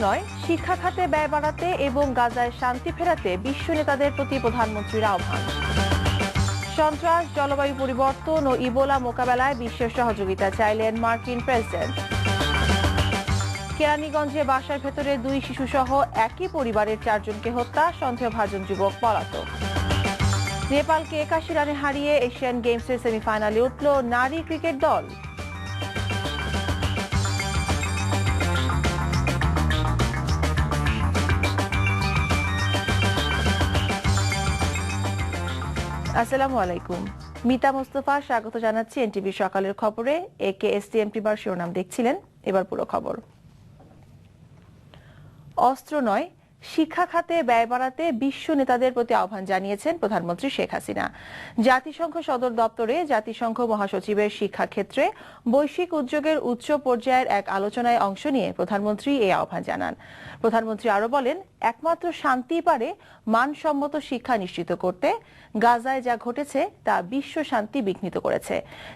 নয়, শিক্ষা খাতে ব্যয় বাড়াতে এবং গাজায় শান্তি ফেরাতে বিশ্ব নেতাদের প্রতি প্রধানমন্ত্রীর আহ্বান। সন্ত্রাস, জলবায়ু পরিবর্তন ও ইবোলা মোকাবেলায় বিশ্বের সহযোগিতা চাইলেন মার্কিন প্রেসিডেন্ট। কেরানীগঞ্জে বাসার ভেতরে 2 শিশুসহ একই পরিবারের 4 জনকে হত্যা, সন্দেহভাজন যুবক পলাতক। নেপালকে 81 রানে হারিয়ে এশিয়ান গেমসের সেমিফাইনালে উঠল নারী ক্রিকেট দল। আসসালামু আলাইকুম, মিতা মোস্তফা স্বাগত জানাচ্ছি এনটিভি সকালের খবরে। একেএসটিএম টিভার শিরোনাম দেখছিলেন, এবার পুরো খবর। অস্ত্র নয়, শিক্ষা খাতে ব্যয় বাড়াতে বিশ্ব নেতাদের প্রতি আহ্বান জানিয়েছেন প্রধানমন্ত্রী শেখ হাসিনা। জাতিসংঘ সদর দপ্তরে জাতিসংঘ মহাসচিবের শিক্ষা ক্ষেত্রে বৈশ্বিক উদ্যোগের উচ্চ পর্যায়ের এক আলোচনায় অংশ নিয়ে প্রধানমন্ত্রী এই আহ্বান জানান। প্রধানমন্ত্রী আরো বলেন, একমাত্র শান্তিই পারে মানসম্মত শিক্ষা নিশ্চিত করতে। গাজায় যা ঘটেছে তা বিশ্ব শান্তি বিঘ্নিত করেছে,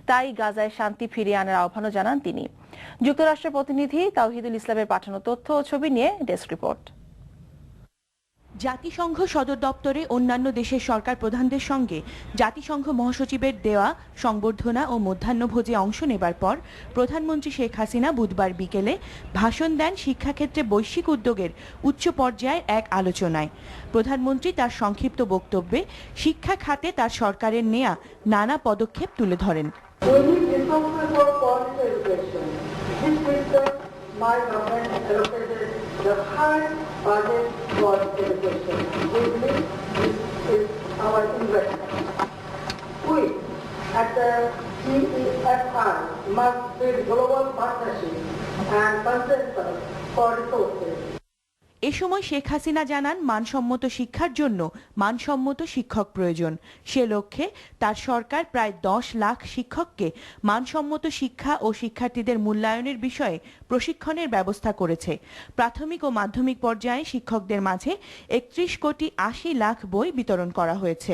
তাই গাজায় শান্তি ফিরিয়ে আনার আহ্বানও জানান তিনি। যুক্তরাষ্ট্রের প্রতিনিধি তাওহিদুল ইসলামের পাঠানো তথ্য ও ছবি নিয়ে ডেস্ক রিপোর্ট। জাতিসংঘ সদর দপ্তরে অন্যান্য দেশের সরকার প্রধানদের সঙ্গে জাতিসংঘ মহাসচিবের দেওয়া সংবর্ধনা ও মধ্যাহ্নভোজে অংশ নেবার পর প্রধানমন্ত্রী শেখ হাসিনা বুধবার বিকেলে ভাষণ দেন শিক্ষাক্ষেত্রে বৈশ্বিক উদ্যোগের উচ্চ পর্যায়ের এক আলোচনায়। প্রধানমন্ত্রী তার সংক্ষিপ্ত বক্তব্যে শিক্ষা খাতে তার সরকারের নেয়া নানা পদক্ষেপ তুলে ধরেন। My government allocated the highest budget for education. We believe this is our investment. We at the GEFI must build global partnership and consensus for resources. এ সময় শেখ হাসিনা জানান, মানসম্মত শিক্ষার জন্য মানসম্মত শিক্ষক প্রয়োজন। সে লক্ষ্যে তার সরকার প্রায় 10 লাখ শিক্ষককে মানসম্মত শিক্ষা ও শিক্ষার্থীদের মূল্যায়নের বিষয়ে প্রশিক্ষণের ব্যবস্থা করেছে। প্রাথমিক ও মাধ্যমিক পর্যায়ে শিক্ষকদের মাঝে 31 কোটি 80 লাখ বই বিতরণ করা হয়েছে।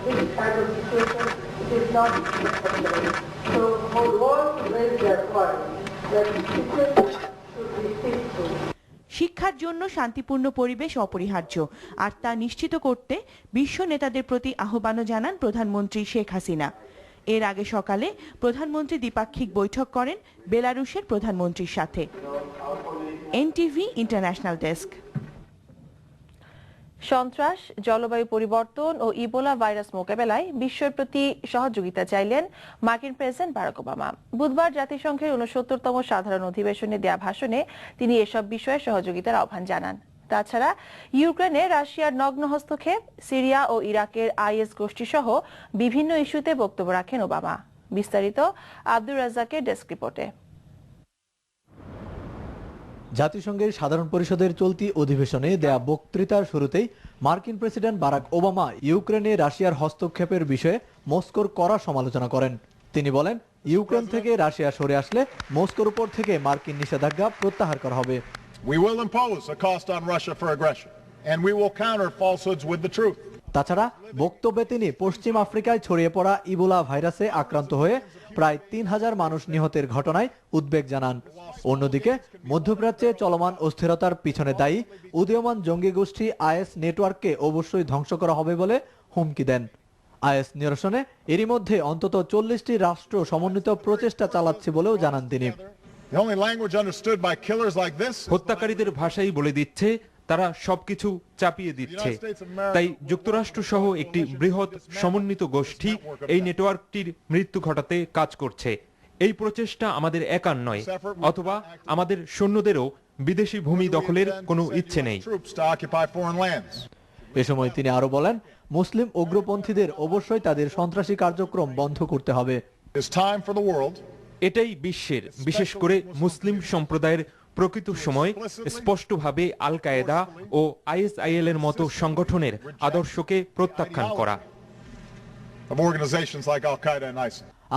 This kind of situation is not acceptable. So for all to raise their voice that the situation should be peaceful. শিক্ষার জন্য শান্তিপূর্ণ পরিবেশ অপরিহার্য, আর তা নিশ্চিত করতে বিশ্ব নেতাদের প্রতি আহ্বানও জানান প্রধানমন্ত্রী শেখ হাসিনা। এর আগে সকালে প্রধানমন্ত্রী দ্বিপাক্ষিক বৈঠক করেন বেলারুশের প্রধানমন্ত্রীর সাথে। NTV international desk. সন্ত্রাস, জলবায়ু পরিবর্তন ও ইবোলা ভাইরাস মোকাবেলায় বিশ্বের প্রতি সহযোগিতা চাইলেন মার্কিন প্রেসিডেন্ট বারাক ওবামা। বুধবার জাতিসংঘের 69তম সাধারণ অধিবেশনে দেয়া ভাষণে তিনি এসব বিষয়ে সহযোগিতার আহ্বান জানান। তাছাড়া ইউক্রেনে রাশিয়ার নগ্ন হস্তক্ষেপ, সিরিয়া ও ইরাকের আইএস গোষ্ঠী সহ বিভিন্ন ইস্যুতে বক্তব্য রাখেন ওবামা। বিস্তারিত আব্দুর রাজ্জাকের ডেস্ক রিপোর্টে। জাতিসংঘের সাধারণ পরিষদের চলতি অধিবেশনে দেয়া বক্তৃতার শুরুতেই মার্কিন প্রেসিডেন্ট বারাক ওবামা ইউক্রেনে রাশিয়ার হস্তক্ষেপের বিষয়ে মস্কোর কড়া সমালোচনা করেন। তিনি বলেন, ইউক্রেন থেকে রাশিয়া সরে আসলে মস্কোর উপর থেকে মার্কিন নিষেধাজ্ঞা প্রত্যাহার করা হবে। We will impose a cost on Russia for aggression and we will counter falsehoods with the truth. তাছাড়া বক্তব্যে তিনি পশ্চিম আফ্রিকায় ছড়িয়ে পড়া ইবোলা ভাইরাসে আক্রান্ত হয়ে প্রায় 3000 মানুষ নিহতের ঘটনায় উদ্বেগ জানান। অন্যদিকে মধ্যপ্রাচ্যে চলমান অস্থিরতার পিছনে দায়ী উদীয়মান জঙ্গি গোষ্ঠী আইএস নেটওয়ার্ককে অবশ্যই ধ্বংস করা হবে বলে হুমকি দেন। আইএস নিরসনে এরই মধ্যে অন্তত 40টি রাষ্ট্র সমন্বিত প্রচেষ্টা চালাচ্ছে বলেও জানান তিনি। হত্যাকারীদের ভাষাই বলে দিচ্ছে তারা সবকিছু চাপিয়ে দিচ্ছে। তাই যুক্তরাষ্ট্র সহ একটি বৃহৎ সমন্বিত গোষ্ঠী এই নেটওয়ার্কটির মৃত্যু ঘটাতে কাজ করছে। এই প্রচেষ্টা আমাদের একার নয়, অথবা আমাদের সৈন্যদেরও বিদেশি ভূমি দখলের কোনো ইচ্ছে নেই। এ সময় তিনি আরো বলেন, মুসলিম উগ্রপন্থীদের অবশ্যই তাদের সন্ত্রাসী কার্যক্রম বন্ধ করতে হবে। এটাই বিশ্বের, বিশেষ করে মুসলিম সম্প্রদায়ের প্রকৃত সময় স্পষ্টভাবে আল কায়েদা ও আইএসআইএল এর মতো সংগঠনের আদর্শকে প্রত্যাখ্যান করা।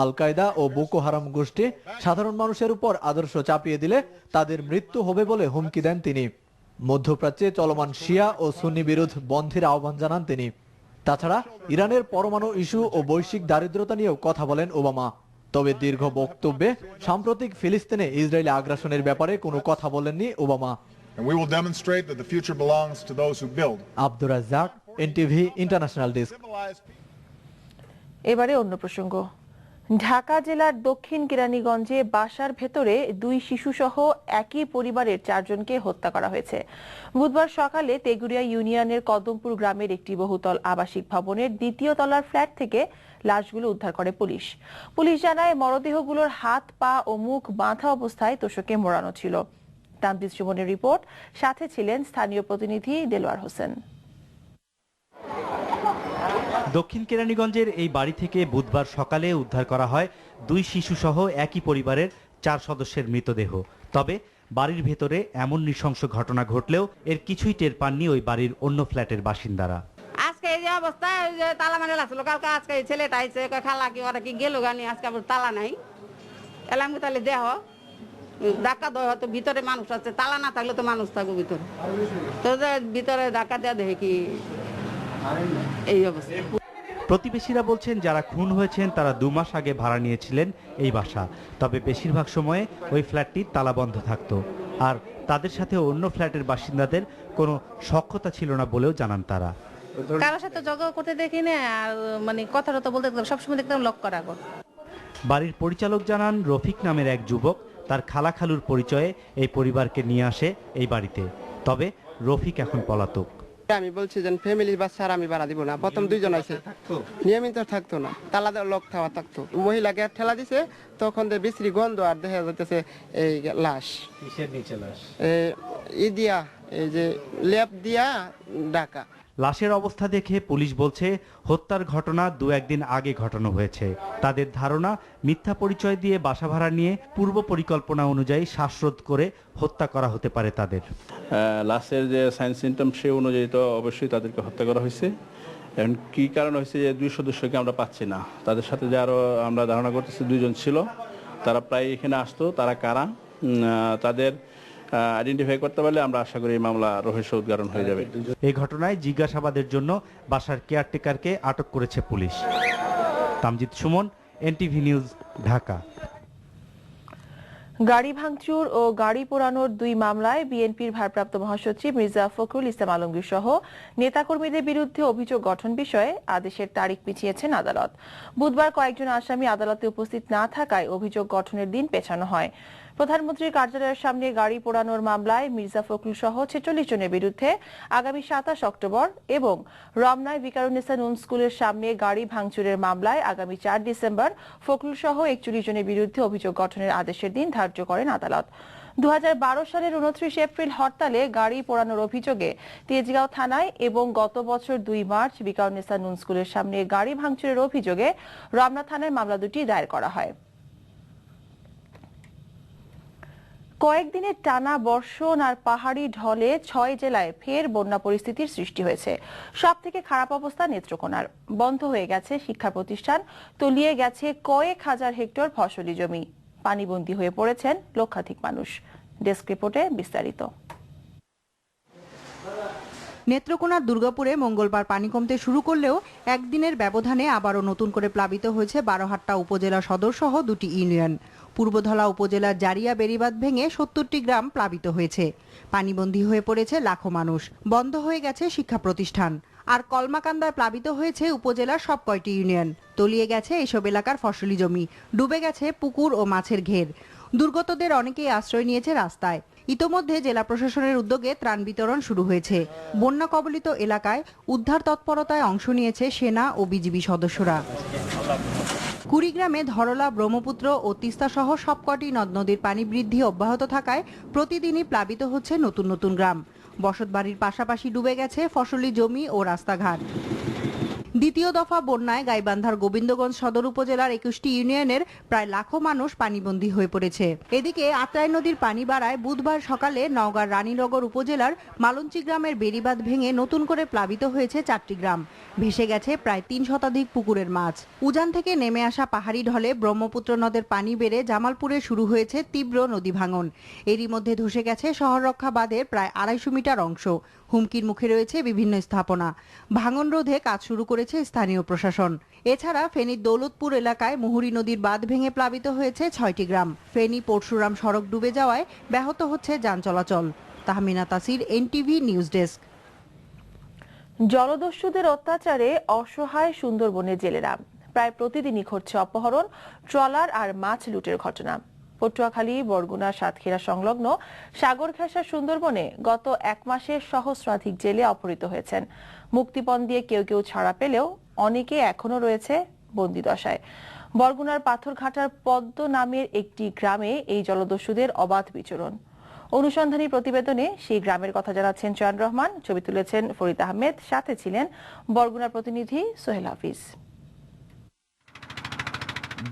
আল কায়েদা ও বোকো হারাম গোষ্ঠী সাধারণ মানুষের উপর আদর্শ চাপিয়ে দিলে তাদের মৃত্যু হবে বলে হুমকি দেন তিনি। মধ্যপ্রাচ্যে চলমান শিয়া ও সুন্নি বিরোধ বন্ধের আহ্বান জানান তিনি। তাছাড়া ইরানের পরমাণু ইস্যু ও বৈশ্বিক দারিদ্রতা নিয়েও কথা বলেন ওবামা। তবে দীর্ঘ বক্তব্যে সাম্প্রতিক ফিলিস্তিনে ইসরায়েলি আগ্রাসনের ব্যাপারে কোনো কথা বলেননি Obama. And we will demonstrate that the future belongs to those who build. Abdur Razzak, NTV international desk. এবারে অন্য প্রসঙ্গ। ঢাকা জেলার দক্ষিণ কেরানীগঞ্জে বাসার ভেতরে 2 শিশুসহ একই পরিবারের 4 জনকে হত্যা করা হয়েছে। বুধবার সকালে তেগুড়িয়া ইউনিয়নের কদমপুর গ্রামের একটি বহুতল আবাসিক ভবনের 2য় তলার ফ্ল্যাট থেকে লাশগুলো উদ্ধার করে পুলিশ। পুলিশ জানায় মরদেহগুলোর হাত, পা ও মুখ বাঁধা অবস্থায় তোশকে মোড়ানো ছিল। তামজিদ সুমনের রিপোর্ট, সাথে ছিলেন স্থানীয় প্রতিনিধি দেলোয়ার হোসেন। দক্ষিণ কেরানীগঞ্জের এই বাড়ি থেকে বুধবার সকালে উদ্ধার করা হয় 2 শিশুসহ একই পরিবারের 4 সদস্যের মৃতদেহ। তবে বাড়ির ভেতরে এমন নৃশংস ঘটনা ঘটলেও এর কিছুই টের পাননি ওই বাড়ির অন্য ফ্ল্যাটের বাসিন্দারা। আজকে এই যে অবস্থা, ওই যে তালা মানে লাগছিল, কালকে আজকে এই ছেলেটা আইছে, খালা কি ওরা কি গেল গানি, আজকে আবার তালা নাই। এলাম তাহলে দেহ ধাক্কা দেওয়া, হয়তো ভিতরে মানুষ আছে, তালা না থাকলে তো মানুষ থাকবে ভিতরে, তো ভিতরে ধাক্কা দেওয়া দেখে কি এই অবস্থা। প্রতিবেশীরা বলছেন যারা খুন হয়েছেন তারা 2 মাস আগে ভাড়া নিয়েছিলেন এই বাসা। তবে বেশিরভাগ সময়ে ওই ফ্ল্যাটটি তালা বন্ধ থাকতো, আর তাদের সাথে অন্য ফ্ল্যাটের বাসিন্দাদের কোনো সখ্যতা ছিল না বলেও জানান তারা। কারোর সাথে যোগাযোগ করতে দেখি না, আর মানে কথা বলতে সবসময় দেখতাম লক করা। বাড়ির পরিচালক জানান রফিক নামের এক যুবক তার খালা খালুর পরিচয়ে এই পরিবারকে নিয়ে আসে এই বাড়িতে। তবে রফিক এখন পলাতক। আমি বলছি যে ফ্যামিলির বাচ্চা আমি ভাড়া দিব না। প্রথম 2 জন আছে, নিয়মিত থাকতো না, তালা লক থাওয়া থাকতো। মহিলাকে ঠেলা দিছে, তখন বিশ্রী গন্ধ, আর দেখা যাচ্ছে এই লাশ দিয়া, এই যে লেপ দিয়া ঢাকা। লাশের অবস্থা দেখে পুলিশ বলছে হত্যার ঘটনা 2-1 দিন আগে ঘটানো হয়েছে। তাদের ধারণা মিথ্যা পরিচয় দিয়ে বাসা ভাড়া নিয়ে পূর্ব পরিকল্পনা অনুযায়ী শ্বাসরোধ করে হত্যা করা হতে পারে তাদের। লাশের যে সাইন সিমটম সে অনুযায়ী তো অবশ্যই তাদেরকে হত্যা করা হয়েছে। এখন কি কারণ হয়েছে যে 2 সদস্যকে আমরা পাচ্ছি না, তাদের সাথে যে আরো আমরা ধারণা করতেছি 2 জন ছিল, তারা প্রায় এখানে আসতো। তারা কারা, তাদের আইডেন্টিফাই করতে পারলে আমরা আশা করি এই মামলা রহস্য উদ্ঘাটন হয়ে যাবে। এই ঘটনায় জিজ্ঞাসাবাদের জন্য বাসার কেয়ারটেকারকে আটক করেছে police. Tamjid Suman, NTV news, Dhaka. গাড়ি ভাঙচুর ও গাড়ি পোড়ানোর 2 মামলায় বিএনপির ভারপ্রাপ্ত মহাসচিব মির্জা ফখরুল ইসলাম আলমগীর সহ নেতাকর্মীদের বিরুদ্ধে অভিযোগ গঠন বিষয়ে আদেশের তারিখ পিছিয়েছেন আদালত। বুধবার কয়েকজন আসামি আদালতে উপস্থিত না থাকায় অভিযোগ গঠনের দিন পেছানো হয়। প্রধানমন্ত্রীর কার্যালয়ের সামনে গাড়ি পোড়ানোর মামলায় মির্জা ফখরুল সহ 46 জনের বিরুদ্ধে আগামী 27 অক্টোবর এবং রমনায় বিকারুন্নেসা নুন স্কুলের সামনে গাড়ি ভাঙচুরের মামলায় আগামী 4 ডিসেম্বর ফখরুল সহ 41 জনের বিরুদ্ধে অভিযোগ গঠনের আদেশের দিন ধার্য করেন আদালত। 2012 সালের 29 এপ্রিল হরতালে গাড়ি পোড়ানোর অভিযোগে তেজগাঁও থানায় এবং গত বছর 2 মার্চ বিকারুন্নেসা নুন স্কুলের সামনে গাড়ি ভাঙচুরের অভিযোগে রমনা থানায় মামলা দুটি দায়ের করা হয়। কয়েকদিনের টানা বর্ষণ আর পাহাড়ি ঢলে 6 জেলায় ফের বন্যা পরিস্থিতির সৃষ্টি হয়েছে। সবথেকে খারাপ অবস্থা নেত্রকোনার। বন্ধ হয়ে গেছে শিক্ষা প্রতিষ্ঠান, তলিয়ে গেছে কয়েক হাজার হেক্টর ফসলি জমি, পানিবন্দী হয়ে পড়েছেন লক্ষাধিক মানুষ। ডেস্ক রিপোর্টে বিস্তারিত। নেত্রকোনার দুর্গাপুরে মঙ্গলবার পানি কমতে শুরু করলেও একদিনের ব্যবধানে আবারও নতুন করে প্লাবিত হয়েছে বারোহাট্টা উপজেলা সদর সহ 2টি ইউনিয়ন। পূর্বধলা উপজেলার জারিয়া বেড়িবাঁধ ভেঙে 70টি গ্রাম প্লাবিত হয়েছে। পানিবন্দী হয়ে পড়েছে লাখো মানুষ। বন্ধ হয়ে গেছে শিক্ষা প্রতিষ্ঠান। আর কলমাকান্দায় প্লাবিত হয়েছে উপজেলার সব কয়টি ইউনিয়ন। তলিয়ে গেছে এসব এলাকার ফসলি জমি, ডুবে গেছে পুকুর ও মাছের ঘের। দুর্গতদের অনেকেই আশ্রয় নিয়েছে রাস্তায়। ইতোমধ্যে জেলা প্রশাসনের উদ্যোগে ত্রাণ বিতরণ শুরু হয়েছে। বন্যা কবলিত এলাকায় উদ্ধার তৎপরতায় অংশ নিয়েছে সেনা ও বিজিবি সদস্যরা। কুড়িগ্রামে ধরলা, ব্রহ্মপুত্র ও তিস্তা সহ সবকটি নদ নদীর পানি বৃদ্ধি অব্যাহত থাকায় প্রতিদিনই প্লাবিত হচ্ছে নতুন নতুন গ্রাম। বসতবাড়ির পাশাপাশি ডুবে গেছে ফসলি জমি ও রাস্তাঘাট। দ্বিতীয় দফা বন্যায় গাইবান্ধার গোবিন্দগঞ্জ সদর উপজেলার 21টি ইউনিয়নের প্রায় লাখো মানুষ পানিবন্দী হয়ে পড়েছে। এদিকে আত্রাই নদীর পানি বাড়ায় বুধবার সকালে নওগাঁর রানীনগর উপজেলার মালঞ্চি গ্রামের বেড়িবাঁধ ভেঙে নতুন করে প্লাবিত হয়েছে 4টি গ্রাম। ভেসে গেছে প্রায় 3 শতাধিক পুকুরের মাছ। উজান থেকে নেমে আসা পাহাড়ি ঢলে ব্রহ্মপুত্র নদের পানি বেড়ে জামালপুরে শুরু হয়েছে তীব্র নদী ভাঙন। এরই মধ্যে ধসে গেছে শহর রক্ষা বাঁধের প্রায় 250 মিটার অংশ। হুমকির মুখে রয়েছে বিভিন্ন স্থাপনা। ভাঙন রোধে কাজ শুরু করেছে স্থানীয় প্রশাসন। এছাড়া ফেনীর দৌলতপুর এলাকায় মুহুরী নদীর বাঁধ ভেঙে প্লাবিত হয়েছে 6টি গ্রাম। ফেনী পরশুরাম সড়ক ডুবে যাওয়ায় ব্যাহত হচ্ছে যান চলাচল। তাহমিনা তাসির, এনটিভি নিউজ ডেস্ক। জলদস্যুদের অত্যাচারে অসহায় সুন্দরবনের জেলেরা। প্রায় প্রতিদিনই ঘটছে অপহরণ, ট্রলার আর মাছ লুটের ঘটনা। পটুয়াখালী, বরগুনা, সাতক্ষীরা সংলগ্ন সাগরঘেঁষা সুন্দরবনে গত 1 মাসে সহস্রাধিক জেলে অপহৃত হয়েছেন। মুক্তিপণ দিয়ে কেউ কেউ ছাড়া পেলেও অনেকে এখনো রয়েছে বন্দিদশায়। বরগুনার পাথরঘাটার পদ্ম নামের একটি গ্রামে এই জলদস্যুদের অবাধ বিচরণ। অনুসন্ধানী প্রতিবেদনে সেই গ্রামের কথা জানাচ্ছেন চয়ন রহমান, ছবি তুলেছেন ফরিদ আহমেদ, সাথে ছিলেন বরগুনার প্রতিনিধি সোহেল হাফিজ।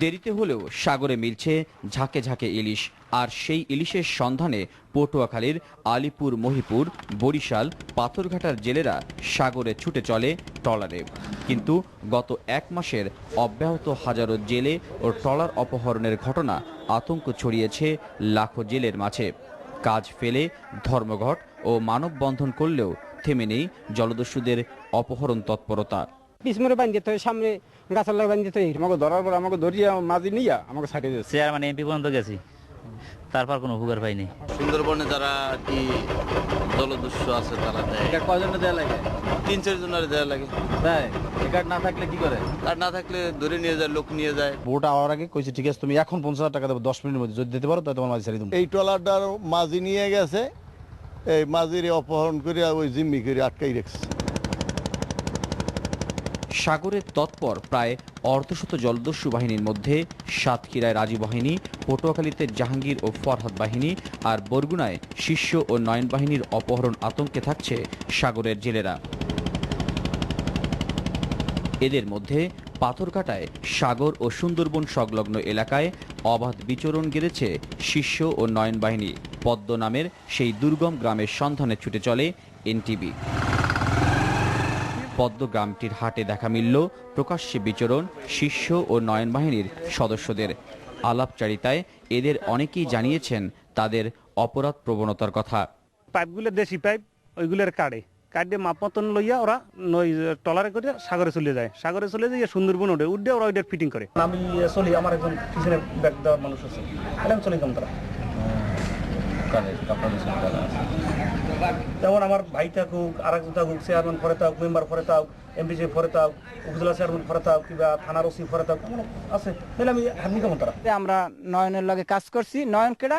দেরিতে হলেও সাগরে মিলছে ঝাঁকে ঝাঁকে ইলিশ, আর সেই ইলিশের সন্ধানে পটুয়াখালীর আলিপুর, মহিপুর, বরিশাল, পাথরঘাটার জেলেরা সাগরে ছুটে চলে ট্রলারে। কিন্তু গত 1 মাসের অব্যাহত হাজারো জেলে ও ট্রলার অপহরণের ঘটনা আতঙ্ক ছড়িয়েছে লাখো জেলের মাঝে। কাজ ফেলে ধর্মঘট ও মানববন্ধন করলেও থেমে নেই জলদস্যুদের অপহরণ তৎপরতা। পিছমরে বান্ধিতে হয়, সামনে গাছের লাগে বান্ধিতে হয়। আমাকে ধরার পর আমাকে ধরিয়ে মাঝি নিয়ে আমাকে ছাড়িয়ে দিয়েছে। চেয়ারম্যান এমপি পর্যন্ত গেছি, তারপর কোনো উপকার পাইনি। সুন্দরবনে যারা কি জলদস্যু আছে তারা দেয়। কজনে দেওয়া লাগে? 3-4 জনের দেওয়া লাগে। তাই কার্ড না থাকলে কি করে? কার্ড না থাকলে ধরে নিয়ে যায়, লোক নিয়ে যায়। ভোট আওয়ার আগে কইছে ঠিক আছে তুমি এখন 50,000 টাকা দেবো, 10 মিনিটের মধ্যে যদি দিতে পারো তাহলে তোমার মাঝি ছেড়ে দেবো। এই ট্রলারটার মাঝি নিয়ে গেছে, এই মাঝির অপহরণ করে ওই জিম্মি করে আটকাই রেখেছে। সাগরের তৎপর প্রায় অর্ধশত জলদস্যু বাহিনীর মধ্যে সাতক্ষীরায় রাজু বাহিনী, পটুয়াখালীতে জাহাঙ্গীর ও ফরহাদ বাহিনী, আর বরগুনায় শিষ্য ও নয়ন বাহিনীর অপহরণ আতঙ্কে থাকছে সাগরের জেলেরা। এদের মধ্যে পাথরঘাটায় সাগর ও সুন্দরবন সংলগ্ন এলাকায় অবাধ বিচরণ গেড়েছে শিষ্য ও নয়ন বাহিনী। পদ্ম নামের সেই দুর্গম গ্রামের সন্ধানে ছুটে চলে এনটিভি। পদ্ম গ্রামটির হাটে দেখা মিলল প্রকাশ্যে বিচরণ শিষ্য ও নয়ন বাহিনীর সদস্যদের। আলাপচারিতায় এদের অনেকেই জানিয়েছেন তাদের অপরাধ প্রবণতার কথা। পাইপগুলো দেশি পাইপ, ওইগুলোর কাটে মাপ মতন লইয়া ওরা ট্রলারে করে সাগরে চলে যায়। সাগরে চলে যায় সুন্দরবন উঠে ওরা ওইটার ফিটিং করে। আমি চলি, আমার একজন পিছনে ব্যাগ দেওয়ার মানুষ আছে, আমি চলে গেলাম। তারা যেমন আমার ভাই থাকুক, আর একজন থাকুক, চেয়ারম্যান ফরে থাকুক, মেম্বার ফরে থাকুক, এমপি ফরে থাকুক, উপজেলা চেয়ারম্যান ফরে থাকুক, কিংবা থানার ওসি ফরে থাকুক আছে, তাহলে আমি হানি কেমন তারা। আমরা নয়নের লগে কাজ করছি। নয়ন কেডা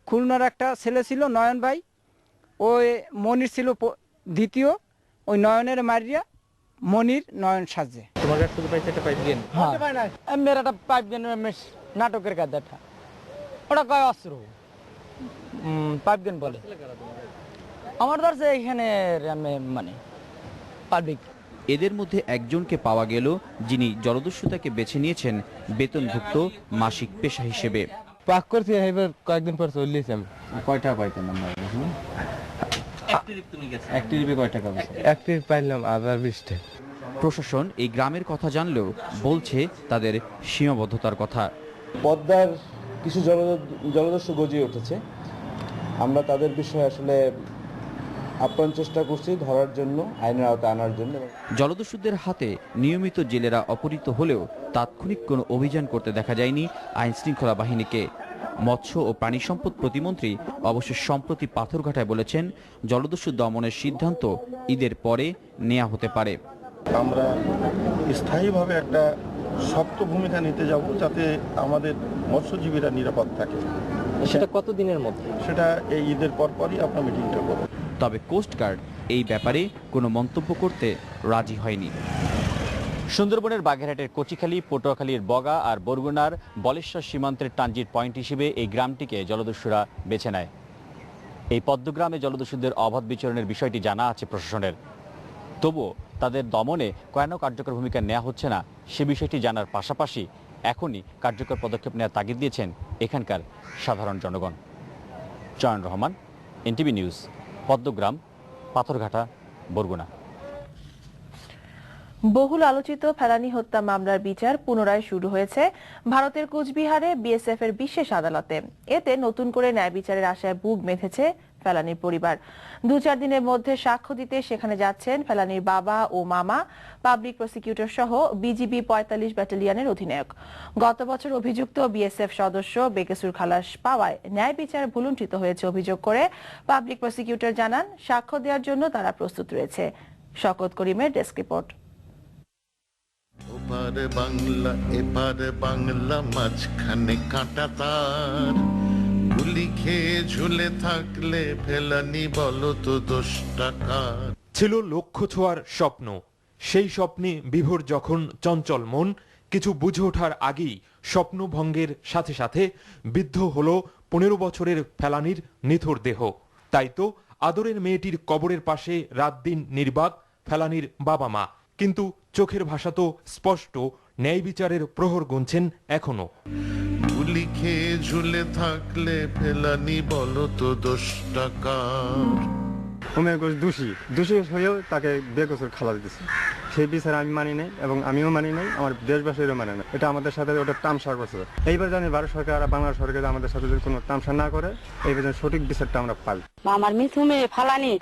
খুলনার একটা ছেলে ছিল নয়ন ভাই, ওই মনির ছিল দ্বিতীয়, ওই নয়নের মারিয়া মনির নয়ন সাজে। তোমার কাছ থেকে পাইছে একটা পাইপ গেন? হ্যাঁ, এমএর একটা পাইপ গেন, নাটকের কাদাটা ওটা কয় অস্ত্র পাইপ গেন বলে। আমার ধরছে এখানে মানে পাবলিক। এদের মধ্যে একজনকে পাওয়া গেল যিনি জলদস্যুতাকে বেছে নিয়েছেন বেতনভুক্ত মাসিক পেশা হিসেবে। পাক করছি এবার কয়েকদিন পর চললেছি আমি। কয়টা পাইতেন আমরা? এক ট্রিপে কয় টাকা? এক ট্রিপ পাইলাম আবার 20 টাকা। প্রশাসন এই গ্রামের কথা জানলেও বলছে তাদের সীমাবদ্ধতার কথা। পদ্মার কিছু জলদস্যু গজিয়ে উঠেছে, আমরা তাদের বিষয়ে আসলে আপ্রাণ চেষ্টা করছি ধরার জন্য, আইনের আওতায় আনার জন্য। জলদস্যুদের হাতে নিয়মিত জেলেরা অপহৃত হলেও তাৎক্ষণিক কোনো অভিযান করতে দেখা যায়নি আইন শৃঙ্খলা বাহিনীকে। মৎস্য ও প্রাণী সম্পদ প্রতিমন্ত্রী অবশ্য সম্প্রতি পাথরঘাটায় বলেছেন জলদস্যু দমনের সিদ্ধান্ত ঈদের পরে নেওয়া হতে পারে। আমরা স্থায়ীভাবে একটা শক্ত ভূমিকা নিতে যাব যাতে আমাদের মৎস্যজীবীরা নিরাপদ থাকে। সেটা কতদিনের মধ্যে? সেটা এই ঈদের পরপরই আপনার মিটিংটা করব। তবে কোস্টগার্ড এই ব্যাপারে কোনো মন্তব্য করতে রাজি হয়নি। সুন্দরবনের বাগেরহাটের কচিখালী, পটুয়াখালীর বগা আর বরগুনার বলেশ্বর সীমান্তের ট্রানজিট পয়েন্ট হিসেবে এই গ্রামটিকে জলদস্যুরা বেছে নেয়। এই পদ্মগ্রামে জলদস্যুদের অবাধ বিচরণের বিষয়টি জানা আছে প্রশাসনের, তবুও তাদের দমনে কেন কার্যকর ভূমিকা নেওয়া হচ্ছে না সে বিষয়টি জানার পাশাপাশি এখনই কার্যকর পদক্ষেপ নেওয়ার তাগিদ দিয়েছেন এখানকার সাধারণ জনগণ। চয়ন রহমান, এনটিভি নিউজ, পদ্মগ্রাম, পাথরঘাটা, বরগুনা। বহুল আলোচিত ফেলানী হত্যা মামলার বিচার পুনরায় শুরু হয়েছে ভারতের কোচবিহারে বিএসএফ এর বিশেষ আদালতে। এতে নতুন করে ন্যায় বিচারের আশায় বুক বেঁধেছে ফেলানীর পরিবার। 2-4 দিনের মধ্যে সাক্ষ্য দিতে সেখানে যাচ্ছেন ফেলানীর বাবা ও মামা, পাবলিক প্রসিকিউটর সহ বিজিবি 45 ব্যাটালিয়নের অধিনায়ক। গত বছর অভিযুক্ত বিএসএফ সদস্য বেকসুর খালাস পাওয়ায় ন্যায় বিচার ভুলুণ্ঠিত হয়েছে অভিযোগ করে পাবলিক প্রসিকিউটর জানান, সাক্ষ্য দেওয়ার জন্য তারা প্রস্তুত রয়েছে। শওকত করিমের ডেস্ক রিপোর্ট। ওপারে বাংলা এপারে বাংলা, মাঝখানে কাঁটা তার, গুলি খেয়ে ঝুলে থাকলে ফেলানি বলো তো দোষটা কার? ছিল লক্ষ্য ছোঁয়ার স্বপ্ন, সেই স্বপ্নে বিভোর যখন চঞ্চল মন, কিছু বুঝে ওঠার আগেই স্বপ্নভঙ্গের সাথে সাথে বিদ্ধ হলো 15 বছরের ফেলানির নিথর দেহ। তাই তো আদরের মেয়েটির কবরের পাশে রাত দিন নির্বাক ফেলানির বাবা মা, কিন্তু চোখের ভাষা তো স্পষ্ট, ন্যায় বিচারের প্রহর গুনছেন এখনো। গুলি খেয়ে ঝুলে থাকলে ফেলানি বলো তো দোষটা কার? ওমর ঘোষ দোষী হয়েও তাকে বেকসুর খালাস দিচ্ছে। সেই বিচার আমি মানি নাই এবং আমিও মানি নাই, আমার দেশবাসীরও মানে না। এটা আমাদের সাথে ওটা তামসা করছে। এইবার জানি ভারত সরকার আর বাংলা সরকার আমাদের সাথে যদি কোনো তামসা না করে, এইবার যেন সঠিক বিচারটা আমরা পাই। আমার মিথুমে ফালানি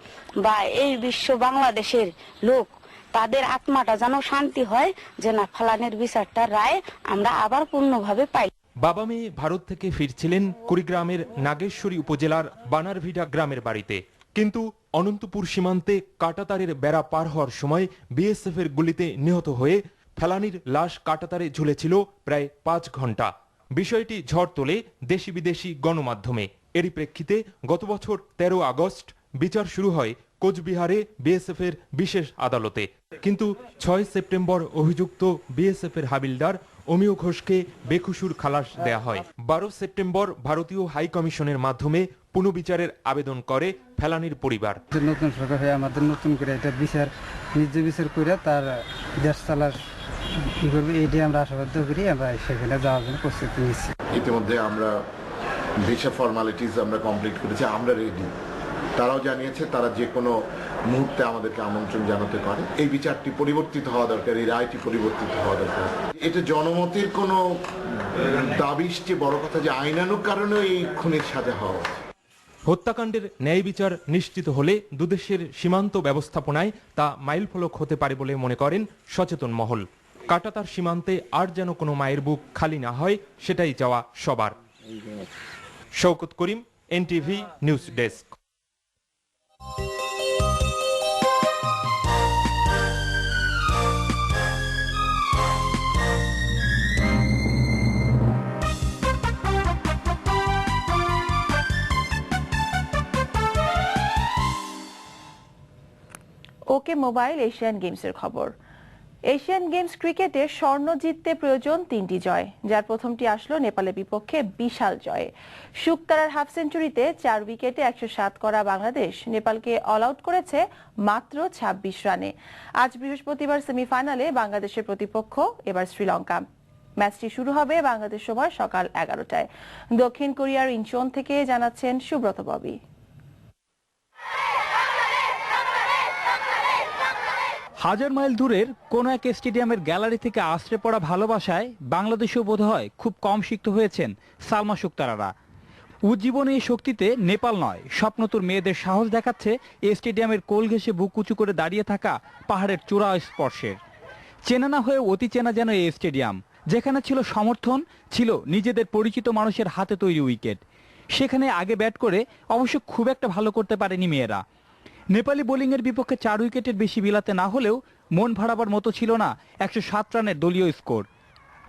বা এই বিশ্ব বাংলাদেশের লোক, তাদের আত্মাটা যেন শান্তি হয়, যে না ফালানির বিচারটা রায় আমরা আবার পূর্ণভাবে পাই। বাবা মেয়ে ভারত থেকে ফিরছিলেন কুড়িগ্রামের নাগেশ্বরী উপজেলার বানারভিটা গ্রামের বাড়িতে, কিন্তু অনন্তপুর সীমান্তে কাঁটাতারের বেড়া পার হওয়ার সময় বিএসএফ এর গুলিতে নিহত হয়ে ফেলানির লাশ কাঁটাতারে ঝুলেছিল প্রায় 5 ঘন্টা। বিষয়টি ঝড় তোলে দেশি বিদেশি গণমাধ্যমে। এরই প্রেক্ষিতে গত বছর 13 আগস্ট বিচার শুরু হয় কোচবিহারে বিএসএফ এর বিশেষ আদালতে, কিন্তু 6 সেপ্টেম্বর অভিযুক্ত বিএসএফ এর হাবিলদার অমিয় ঘোষকে বেকসুর খালাস দেয়া হয়। 12 সেপ্টেম্বর ভারতীয় হাই কমিশনের মাধ্যমে পুনর্বিচারের আবেদন করে ফেলানির পরিবার। নতুন সরকার হয়ে আমাদের নতুন করে এটা বিচার করে তার দেশ চালার কি করবে, এইটাই আমরা আশাবাদ করি। আমরা সেখানে যাওয়ার জন্য প্রস্তুতি নিচ্ছি। ইতিমধ্যে আমরা ভিসা ফর্মালিটিস আমরা কমপ্লিট করেছি, আমরা রেডি। তারাও জানিয়েছে তারা যে কোনো মুহূর্তে আমাদেরকে আমন্ত্রণ জানাতে পারে। এই বিচারটি পরিবর্তিত হওয়া দরকার, এই রায়টি পরিবর্তিত হওয়া দরকার। এটা জনমতের কোনো দাবির চেয়ে বড় কথা যে আইনানুগ কারণেও এই খুনের সাজা হওয়া। হত্যাকাণ্ডের ন্যায় বিচার নিশ্চিত হলে দুদেশের সীমান্ত ব্যবস্থাপনায় তা মাইলফলক হতে পারে বলে মনে করেন সচেতন মহল। কাঁটাতার সীমান্তে আর যেন কোনো মায়ের বুক খালি না হয়, সেটাই চাওয়া সবার। শওকত করিম, এনটিভি নিউজ ডেস্ক। ওকে মোবাইল এশিয়ান গেমসের খবর। এশিয়ান গেমস ক্রিকেটে স্বর্ণ জিততে প্রয়োজন 3টি জয়, যার প্রথমটি আসলো নেপালের বিপক্ষে বিশাল জয়ে। শুকতারার হাফ সেঞ্চুরিতে 4 উইকেটে 107 করা বাংলাদেশ নেপালকে অল আউট করেছে মাত্র 26 রানে। আজ বৃহস্পতিবার সেমিফাইনালে বাংলাদেশের প্রতিপক্ষ এবার শ্রীলঙ্কা। ম্যাচটি শুরু হবে বাংলাদেশ সময় সকাল 11টায়। দক্ষিণ কোরিয়ার ইনচন থেকে জানাচ্ছেন সুব্রত ববি। হাজার মাইল দূরের কোন এক স্টেডিয়ামের গ্যালারি থেকে আশ্রে পড়া ভালোবাসায় বাংলাদেশেও বোধহয় খুব কম সিক্ত হয়েছেন সালমা শুকতারারা। উজ্জীবনী এই শক্তিতে নেপাল নয়, স্বপ্নতুর মেয়েদের সাহস দেখাচ্ছে এই স্টেডিয়ামের কোল ঘেঁষে বুক উঁচু করে দাঁড়িয়ে থাকা পাহাড়ের চূড়া স্পর্শের। চেনা না হয়ে অতি চেনা যেন এই স্টেডিয়াম, যেখানে ছিল সমর্থন, ছিল নিজেদের পরিচিত মানুষের হাতে তৈরি উইকেট। সেখানে আগে ব্যাট করে অবশ্য খুব একটা ভালো করতে পারেনি মেয়েরা। নেপালি বোলিংয়ের বিপক্ষে 4 উইকেটের বেশি বিলাতে না হলেও মন ভাড়াবার মতো ছিল না 107 রানের দলীয় স্কোর।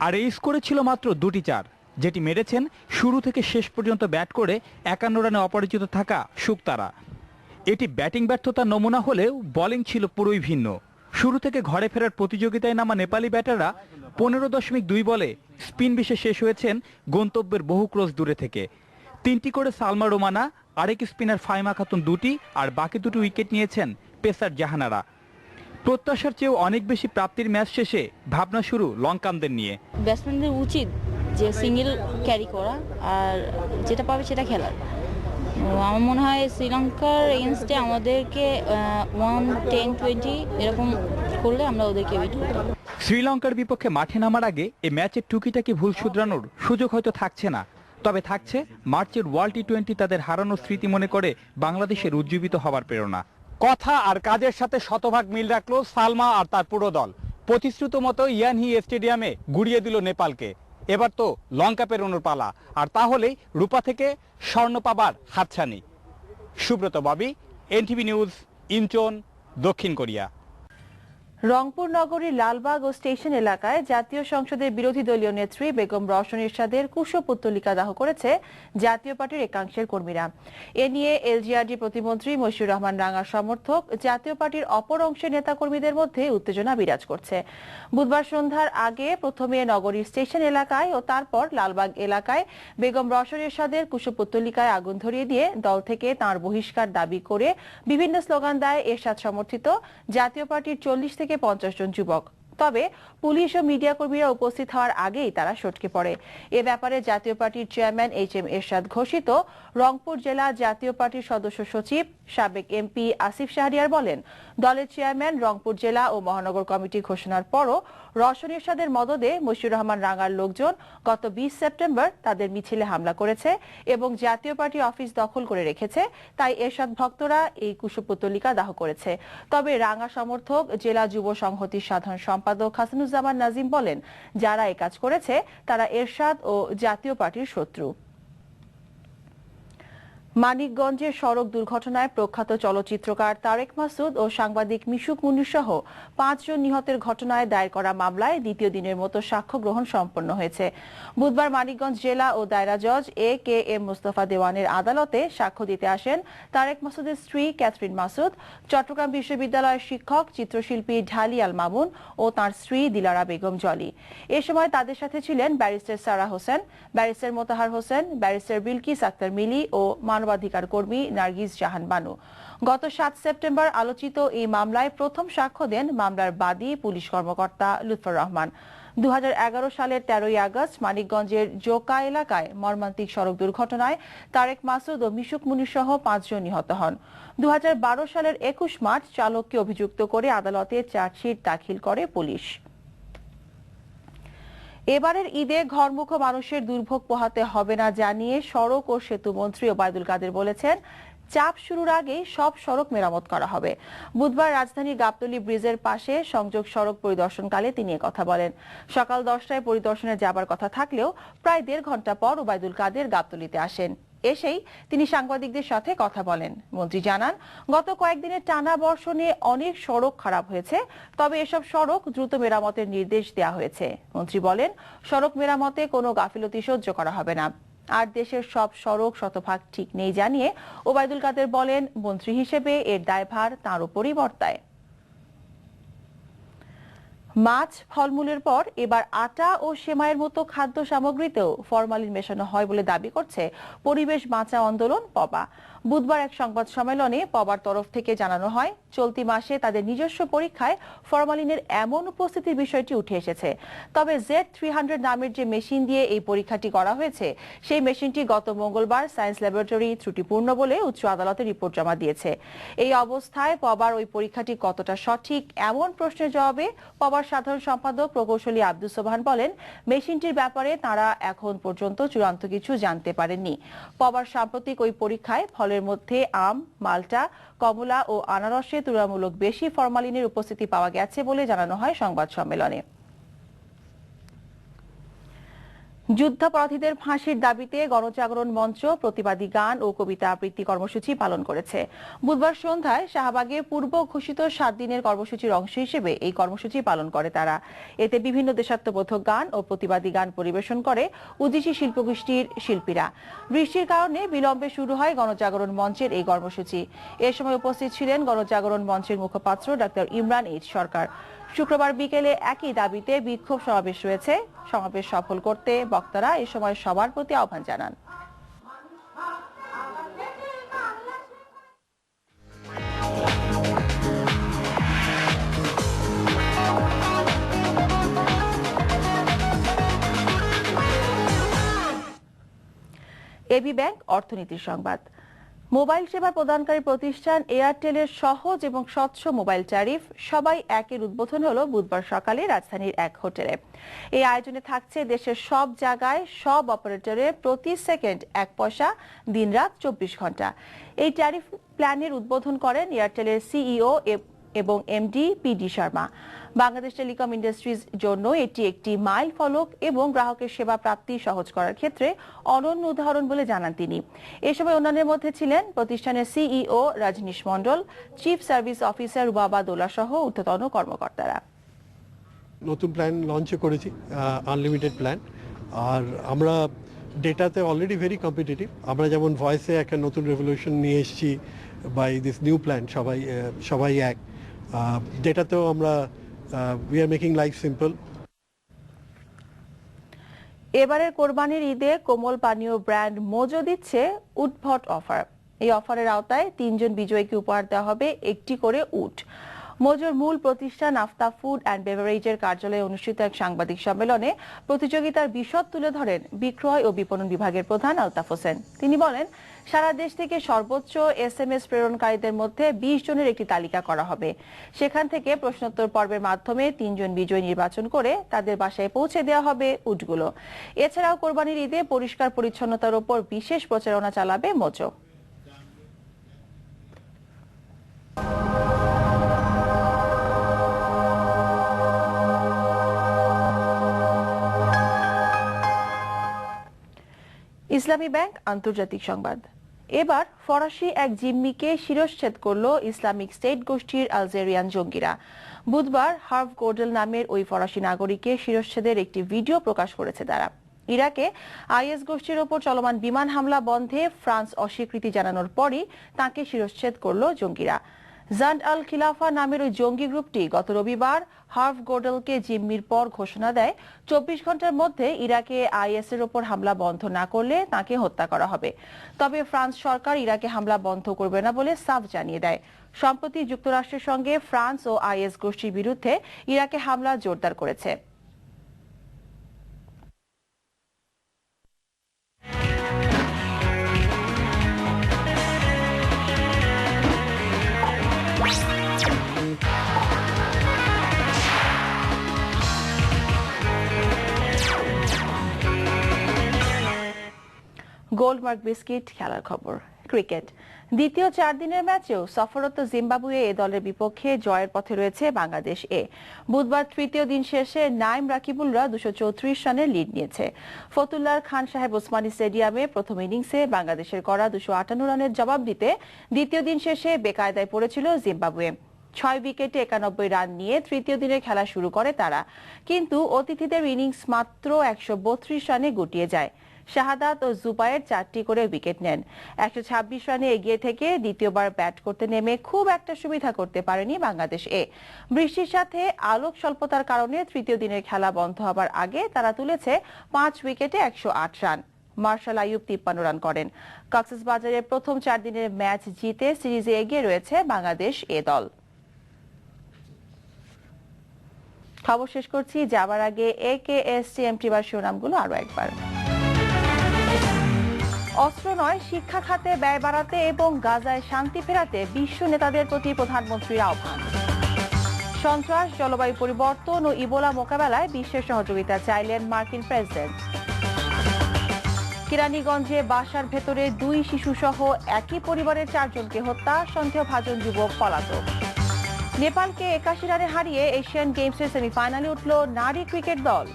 আর এই স্কোরে ছিল মাত্র 2টি 4, যেটি মেরেছেন শুরু থেকে শেষ পর্যন্ত ব্যাট করে 51 রানে অপরাজিত থাকা শুকতারা। এটি ব্যাটিং ব্যর্থতার নমুনা হলেও বোলিং ছিল পুরোই ভিন্ন। শুরু থেকে ঘরে ফেরার প্রতিযোগিতায় নামা নেপালি ব্যাটাররা 15.2 বলে স্পিন বিষে শেষ হয়েছেন গন্তব্যের বহু ক্রস দূরে থেকে। 3টি করে সালমা রোমানা, আরেক স্পিনার ফাইমা খাতুন 2টি আর বাকি 2টি উইকেট নিয়েছেন পেসার জাহানারা। প্রত্যাশার চেয়েও অনেক বেশি প্রাপ্তির ম্যাচ শেষে ভাবনা শুরু লঙ্কানদের নিয়ে। ব্যাটসম্যানদের উচিত যে সিঙ্গেল ক্যারি করা আর যেটা পাবে সেটা খেলার। আমার মনে হয় শ্রীলঙ্কার এগেনস্টে আমাদেরকে 110-20 এরকম করলে আমরা ওদেরকে বিট করতে পারবো। শ্রীলঙ্কার বিপক্ষে মাঠে নামার আগে এই ম্যাচের টুকিটাকি ভুল শুধরানোর সুযোগ হয়তো থাকছে না। তবে থাকছে মার্চের ওয়ার্ল্ড টি20 তাদের হারানো স্মৃতি মনে করে বাংলাদেশের উজ্জীবিত হবার প্রেরণা। কথা আর কাজের সাথে শতভাগ মিল রাখলো সালমা আর তার পুরো দল। প্রতিশ্রুত মতো ইয়ানহি স্টেডিয়ামে গুড়িয়ে দিল নেপালকে। এবার তো লঙ্কা পেরোনোর পালা, আর তাহলেই রূপা থেকে স্বর্ণ পাবার হাতছানি। Subrata Bobby, NTV news, Incheon, দক্ষিণ কোরিয়া। রংপুর নগরীর লালবাগ ও স্টেশন এলাকায় জাতীয় সংসদের বিরোধী দলীয় নেত্রী বেগম রওশন এরশাদের কুশপুত্তলিকা দাহ করেছে জাতীয় পার্টির একাংশের কর্মীরা। এ নিয়ে এলজিআরডি প্রতিমন্ত্রী মশিউর রহমান রাঙার সমর্থক জাতীয় পার্টির অপর অংশের নেতাকর্মীদের মধ্যে উত্তেজনা বিরাজ করছে। বুধবার সন্ধ্যার আগে প্রথমে নগরীর স্টেশন এলাকায় ও তারপর লালবাগ এলাকায় বেগম রওশন এরশাদের কুশপুত্তলিকায় আগুন ধরিয়ে দিয়ে দল থেকে তাঁর বহিষ্কার দাবি করে বিভিন্ন স্লোগান দেয় এরশাদ সমর্থিত জাতীয় পার্টির 40 থেকে 50 জন যুবক। তবে পুলিশ ও মিডিয়া কর্মীরা উপস্থিত হওয়ার আগেই তারা সটকে পড়ে। এ ব্যাপারে জাতীয় পার্টির চেয়ারম্যান এইচ.এম. এরশাদ ঘোষিত রংপুর জেলা জাতীয় পার্টির সদস্য সচিব সাবেক এমপি আসিফ শাহরিয়ার বলেন, দলের চেয়ারম্যান রংপুর জেলা ও মহানগর কমিটি ঘোষণার পরও রওশন এরশাদের মদদে মশিউর রহমান রাঙার লোকজন গত 20 সেপ্টেম্বর তাদের মিছিলে হামলা করেছে এবং জাতীয় পার্টি অফিস দখল করে রেখেছে। তাই এরশাদ ভক্তরা এই কুশপুত্তলিকা দাহ করেছে। তবে রাঙা সমর্থক জেলা যুব সংহতির সাধারণ সম্পাদক হাসানুজ্জামান নাজিম বলেন, যারা এই কাজ করেছে তারা এরশাদ ও জাতীয় পার্টির শত্রু। মানিকগঞ্জের সড়ক দুর্ঘটনায় প্রখ্যাত চলচ্চিত্রকার তারেক মাসুদ ও সাংবাদিক মিশুক মুনির সহ 5 জন নিহতের ঘটনায় দায়ের করা মামলায় দ্বিতীয় দিনের মতো সাক্ষ্য গ্রহণ সম্পন্ন হয়েছে। বুধবার মানিকগঞ্জ জেলা ও দায়রা জজ A.K.M. মুস্তফা দেওয়ানের আদালতে সাক্ষ্য দিতে আসেন তারেক মাসুদের স্ত্রী ক্যাথরিন মাসুদ, চট্টগ্রাম বিশ্ববিদ্যালয়ের শিক্ষক চিত্রশিল্পী ঢালি আল মামুন ও তাঁর স্ত্রী দিলারা বেগম জলি। এ সময় তাদের সাথে ছিলেন ব্যারিস্টার সারা হোসেন, ব্যারিস্টার মোতাহার হোসেন, ব্যারিস্টার বিলকিস আক্তার মিলি ও মানবাধিকার কর্মী নার্গিস জাহান বানু। গত 7 সেপ্টেম্বর আলোচিত এই মামলায় প্রথম সাক্ষ্য দেন মামলার বাদী পুলিশ কর্মকর্তা লুৎফর রহমান। 2011 সালের 13ই আগস্ট মানিকগঞ্জের জোকা এলাকায় মর্মান্তিক সড়ক দুর্ঘটনায় তারেক মাসুদ ও মিশুক মুনির সহ 5 জন নিহত হন। 2012 সালের 21 মার্চ চালককে অভিযুক্ত করে আদালতে চার্জশিট দাখিল করে পুলিশ। এবারের ঈদে ঘরমুখো মানুষের দুর্ভোগ পোহাতে হবে না জানিয়ে সড়ক ও সেতু মন্ত্রী ওবায়দুল কাদের বলেছেন, চাপ শুরুর আগেই সব সড়ক মেরামত করা হবে। বুধবার রাজধানীর গাবতলী ব্রিজের পাশে সংযোগ সড়ক পরিদর্শনকালে তিনি কথা বলেন। সকাল 10টায় পরিদর্শনে যাবার কথা থাকলেও প্রায় 1.5 ঘন্টা পর ওবায়দুল কাদের গাবতলীতে আসেন। এসেই তিনি সাংবাদিকদের সাথে কথা বলেন। মন্ত্রী জানান, গত কয়েকদিনের টানা বর্ষণে অনেক সড়ক খারাপ হয়েছে, তবে এসব সড়ক দ্রুত মেরামতের নির্দেশ দেওয়া হয়েছে। মন্ত্রী বলেন, সড়ক মেরামতে কোনো গাফিলতি সহ্য করা হবে না। আর দেশের সব সড়ক শতভাগ ঠিক নেই জানিয়ে ওবায়দুল কাদের বলেন, মন্ত্রী হিসেবে এর দায়ভার তাঁর উপরই বর্তায়। মাছ, ফলমূলের পর এবার আটা ও সেমাইয়ের মতো খাদ্য সামগ্রীতেও ফরমালিন মেশানো হয় বলে দাবি করছে পরিবেশ বাঁচাও আন্দোলন পবা। বুধবার এক সংবাদ সম্মেলনে পবার তরফ থেকে জানানো হয়, চলতি মাসে তাদের নিজস্ব পরীক্ষায় ফরমালিনের এমন উপস্থিতির বিষয়টি উঠে এসেছে। তবে Z300 নামের যে মেশিন দিয়ে এই পরীক্ষাটি করা হয়েছে, সেই মেশিনটি গত মঙ্গলবার সায়েন্স ল্যাবরেটরি ত্রুটিপূর্ণ বলে উচ্চ আদালতে রিপোর্ট জমা দিয়েছে। এই অবস্থায় পবার ওই পরীক্ষাটি কতটা সঠিক এমন প্রশ্নের জবাবে পবার সাধারণ সম্পাদক প্রকৌশলী আব্দুস সোবহান বলেন, মেশিনটির ব্যাপারে তারা এখন পর্যন্ত চূড়ান্ত কিছু জানতে পারেননি। পবার সাম্প্রতিক ওই পরীক্ষায় ফলের মধ্যে আম, মাল্টা, কমলা ও আনারসে তুলনামূলক বেশি ফরমালিনের উপস্থিতি পাওয়া গেছে বলে জানানো হয় সংবাদ সম্মেলনে। যুদ্ধাপরাধীদের ফাঁসির দাবিতে গণজাগরণ মঞ্চ প্রতিবাদী গান ও কবিতা আবৃত্তি কর্মসূচি পালন করেছে। বুধবার সন্ধ্যায় শাহবাগে পূর্ব ঘোষিত 7 দিনের কর্মসূচির অংশ হিসেবে এই কর্মসূচি পালন করে তারা। এতে বিভিন্ন দেশাত্মবোধক গান ও প্রতিবাদী গান পরিবেশন করে উদ্দেশ্যী শিল্পগোষ্ঠীর শিল্পীরা। বৃষ্টির কারণে বিলম্বে শুরু হয় গণজাগরণ মঞ্চের এই কর্মসূচি। এ সময় উপস্থিত ছিলেন গণজাগরণ মঞ্চের মুখপাত্র ডক্টর ইমরান এইচ সরকার। শুক্রবার বিকেলে একই দাবিতে বিক্ষোভ সমাবেশ রয়েছে। সমাবেশ সফল করতে বক্তারা এ সময় সবার প্রতি আহ্বান জানান। এবি ব্যাংক অর্থনীতির সংবাদ। মোবাইল সেবা প্রদানকারী প্রতিষ্ঠান এয়ারটেলের সহজ এবং স্বচ্ছ মোবাইল ট্যারিফ সবাই একের উদ্বোধন হলো বুধবার সকালে রাজধানীর এক হোটেলে। এই আয়োজনে থাকছে দেশের সব জায়গায় সব অপারেটরের প্রতি সেকেন্ড 1 পয়সা, দিনরাত 24 ঘন্টা। এই ট্যারিফ প্ল্যানের উদ্বোধন করেন এয়ারটেলের সিইও এবং MD PD Sharma. Bangladesh telecom industries জন্য এটি একটি মাইল ফলক এবং গ্রাহকের সেবা প্রাপ্তি সহজ করার ক্ষেত্রে অনন্য উদাহরণ বলে জানান তিনি। এ সময় অন্যান্যের মধ্যে ছিলেন প্রতিষ্ঠানের সিইও রজনীশ মণ্ডল, চিফ সার্ভিস অফিসার রুবাবা দোলা সহ ঊর্ধ্বতন কর্মকর্তারা। নতুন প্ল্যান লঞ্চ করেছি, আনলিমিটেড প্ল্যান। আর আমরা ডেটাতে অলরেডি ভেরি কম্পিটিটিভ। আমরা যেমন ভয়েসে একটা নতুন রেভলিউশন নিয়ে এসেছি বাই দিস নিউ প্ল্যান, সবাই এক। ডেটাতেও আমরা we are making life simple. এবারের কোরবানির ঈদে কোমল পানীয় ব্র্যান্ড মোজো দিচ্ছে উটভট অফার। এই অফারের আওতায় 3 জন বিজয়ীকে উপহার দেওয়া হবে একটি করে উট। মোজোর মূল প্রতিষ্ঠান আফতা ফুড অ্যান্ড বেভারেজের কার্যালয়ে অনুষ্ঠিত এক সাংবাদিক সম্মেলনে প্রতিযোগিতার বিশদ তুলে ধরেন বিক্রয় ও বিপণন বিভাগের প্রধান আলতাফ হোসেন। তিনি বলেন, সারা দেশ থেকে সর্বোচ্চ SMS প্রেরণকারীদের মধ্যে 20 জনের একটি তালিকা করা হবে। সেখান থেকে প্রশ্নোত্তর পর্বের মাধ্যমে 3 জন বিজয়ী নির্বাচন করে তাদের বাসায় পৌঁছে দেওয়া হবে উটগুলো। এছাড়াও কোরবানির ঈদে পরিষ্কার পরিচ্ছন্নতার উপর বিশেষ প্রচারণা চালাবে মোজো। ইসলামী ব্যাংক আন্তর্জাতিক সংবাদ। এবার ফরাসি এক জিম্মিকে শিরশ্ছেদ করল ইসলামিক স্টেট গোষ্ঠীর আলজেরিয়ান জঙ্গিরা। বুধবার হার্ভ গোডেল নামের ওই ফরাসি নাগরিককে শিরশ্ছেদের একটি ভিডিও প্রকাশ করেছে তারা। ইরাকে আইএস গোষ্ঠীর ওপর চলমান বিমান হামলা বন্ধে ফ্রান্স অস্বীকৃতি জানানোর পরই তাকে শিরশ্ছেদ করল জঙ্গিরা। জান্ড আল খিলাফা নামের ওই জঙ্গি গ্রুপটি গত রবিবার হার্ভ গোডেলকে জিম্মির পর ঘোষণা দেয় 24 ঘন্টার মধ্যে ইরাকে আইএস এর ওপর হামলা বন্ধ না করলে তাকে হত্যা করা হবে। তবে ফ্রান্স সরকার ইরাকে হামলা বন্ধ করবে না বলে সাফ জানিয়ে দেয়। সম্প্রতি যুক্তরাষ্ট্রের সঙ্গে ফ্রান্স ও আইএস গোষ্ঠীর বিরুদ্ধে ইরাকে হামলা জোরদার করেছে। গোল্ডমার্ক বিস্কিট খেলার খবর। ক্রিকেট দ্বিতীয় 4 দিনের ম্যাচেও সফররত জিম্বাবুয়ে এ দলের বিপক্ষে জয়ের পথে রয়েছে বাংলাদেশ এ। বুধবার তৃতীয় দিন শেষে নাইম রাকিবুলরা 234 রানের লিড নিয়েছে। ফতুল্লার খান সাহেব ওসমানী স্টেডিয়ামে প্রথম ইনিংসে বাংলাদেশের করা 258 রানের জবাব দিতে দ্বিতীয় দিন শেষে বেকায়দায় পড়েছিল জিম্বাবুয়ে। 6 উইকেটে 91 রান নিয়ে তৃতীয় দিনের খেলা শুরু করে তারা, কিন্তু অতিথিদের ইনিংস মাত্র 132 রানে গুটিয়ে যায়। শাহাদাত ও জুবায়ের 4টি করে উইকেট নেন। 126 রানে এগিয়ে থেকে দ্বিতীয়বার ব্যাট করতে নেমে খুব একটা সুবিধা করতে পারেনি বাংলাদেশ এ। বৃষ্টির সাথে আলোক স্বল্পতার কারণে তৃতীয় দিনের খেলা বন্ধ হবার আগে তারা তুলেছে 5 উইকেটে 108 রান। মার্শাল আইয়ুব 53 রান করেন। কক্সবাজারের প্রথম 4 দিনের ম্যাচ জিতে সিরিজে এগিয়ে রয়েছে বাংলাদেশ এ দল। খবর শেষ করছি, যাবার আগে AKSTMT বা শিরোনামগুলো আরো একবার। অস্ত্র নয়, শিক্ষা খাতে ব্যয় বাড়াতে এবং গাজায় শান্তি ফেরাতে বিশ্ব নেতাদের প্রতি প্রধানমন্ত্রীর আহ্বান। সন্ত্রাস, জলবায়ু পরিবর্তন ও ইবোলা মোকাবেলায় বিশ্বের সহযোগিতা চাইলেন মার্কিন প্রেসিডেন্ট। কেরানীগঞ্জে বাসার ভেতরে 2 শিশু সহ একই পরিবারের 4 জনকে হত্যা, সন্দেহভাজন যুবক পলাতক। নেপালকে 81 রানে হারিয়ে এশিয়ান গেমসের সেমিফাইনালে উঠল নারী ক্রিকেট দল।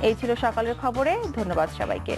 এই ছিল সকালের খবরে। ধন্যবাদ সবাইকে।